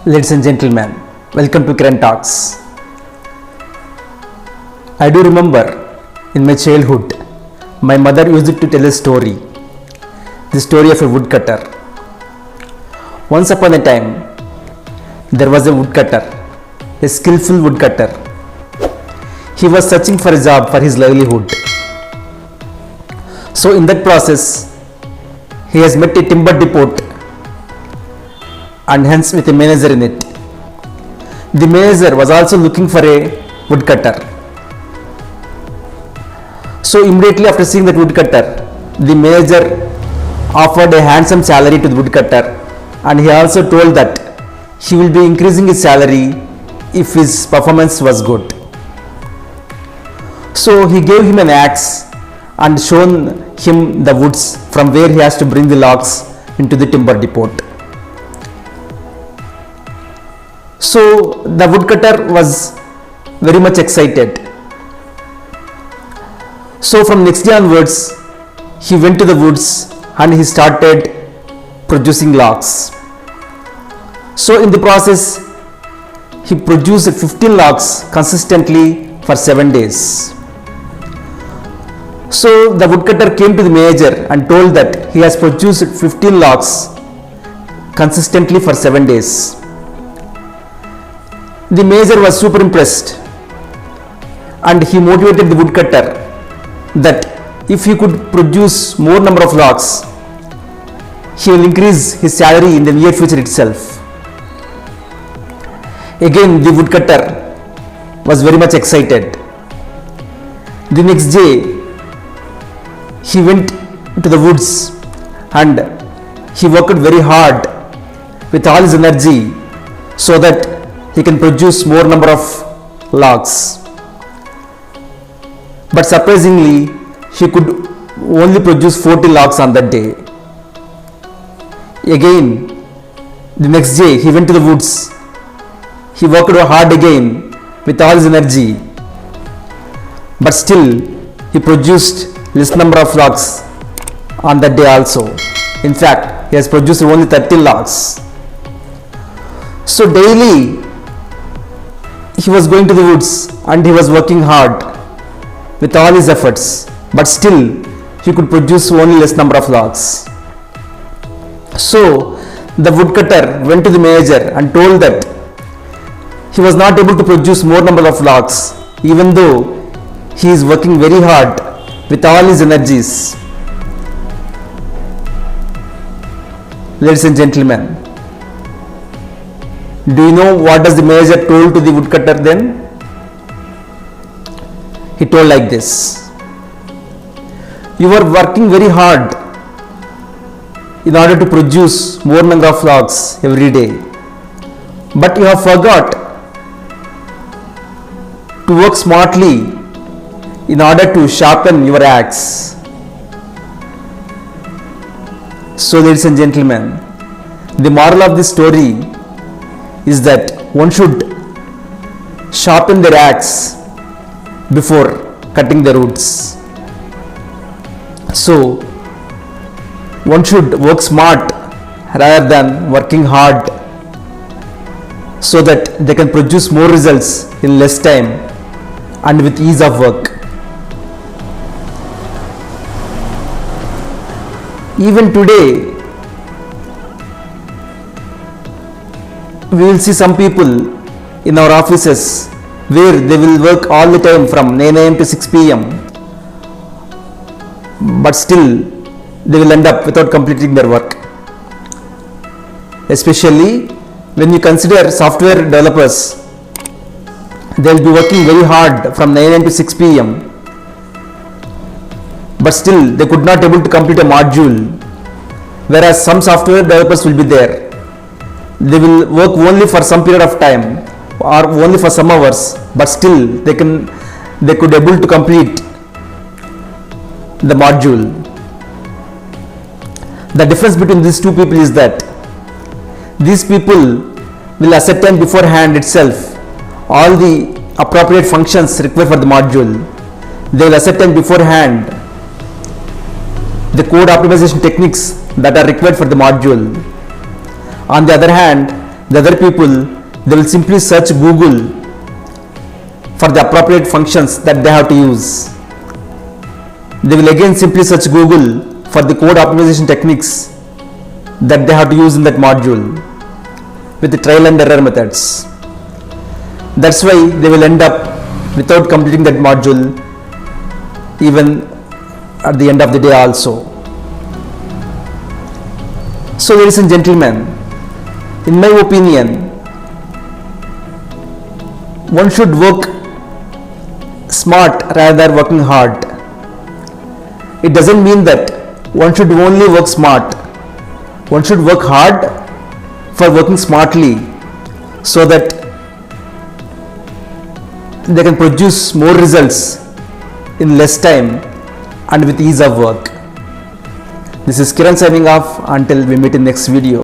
Ladies and gentlemen, welcome to Kiran Talks. I do remember in my childhood, my mother used to tell a story, the story of a woodcutter. Once upon a time, there was a woodcutter, a skillful woodcutter. He was searching for a job for his livelihood. So in that process, he has met a timber depot and hence with a manager in it. The manager was also looking for a woodcutter. So immediately after seeing that woodcutter, the manager offered a handsome salary to the woodcutter, and he also told that he will be increasing his salary if his performance was good. So he gave him an axe and shown him the woods from where he has to bring the logs into the timber depot. So the woodcutter was very much excited. So from next day onwards, he went to the woods and he started producing logs. So in the process, he produced 15 logs consistently for 7 days. So the woodcutter came to the manager and told that he has produced 15 logs consistently for 7 days. The manager was super impressed and he motivated the woodcutter that if he could produce more number of logs, he will increase his salary in the near future itself. Again, the woodcutter was very much excited. The next day, he went to the woods and he worked very hard with all his energy so that he can produce more number of logs. But surprisingly, he could only produce 40 logs on that day. Again, the next day he went to the woods. He worked hard again with all his energy. But still, he produced less number of logs on that day also. In fact, he has produced only 30 logs. So daily, he was going to the woods and he was working hard with all his efforts, but still he could produce only less number of logs. So the woodcutter went to the manager and told that he was not able to produce more number of logs even though he is working very hard with all his energies. Ladies and gentlemen, do you know what does the manager told to the woodcutter then? He told like this: you are working very hard in order to produce more number of logs every day, but you have forgot to work smartly in order to sharpen your axe. So ladies and gentlemen, the moral of this story is that one should sharpen their axe before cutting the roots. So one should work smart rather than working hard so that they can produce more results in less time and with ease of work. Even today, we will see some people in our offices where they will work all the time from 9 a.m. to 6 p.m. but still they will end up without completing their work. Especially when you consider software developers, they will be working very hard from 9 a.m. to 6 p.m. but still they could not able to complete a module, whereas some software developers will be there. They will work only for some period of time or only for some hours, but still they could able to complete the module. The difference between these two people is that these people will ascertain beforehand itself all the appropriate functions required for the module. They will ascertain beforehand the code optimization techniques that are required for the module. On the other hand, The other people, they will simply search Google for the appropriate functions that they have to use. They will again simply search Google for the code optimization techniques that they have to use in that module with the trial and error methods. That's why they will end up without completing that module even at the end of the day also. So ladies and gentlemen, in my opinion, one should work smart rather than working hard. It doesn't mean that one should only work smart. One should work hard for working smartly so that they can produce more results in less time and with ease of work. This is Kiran signing off until we meet in next video.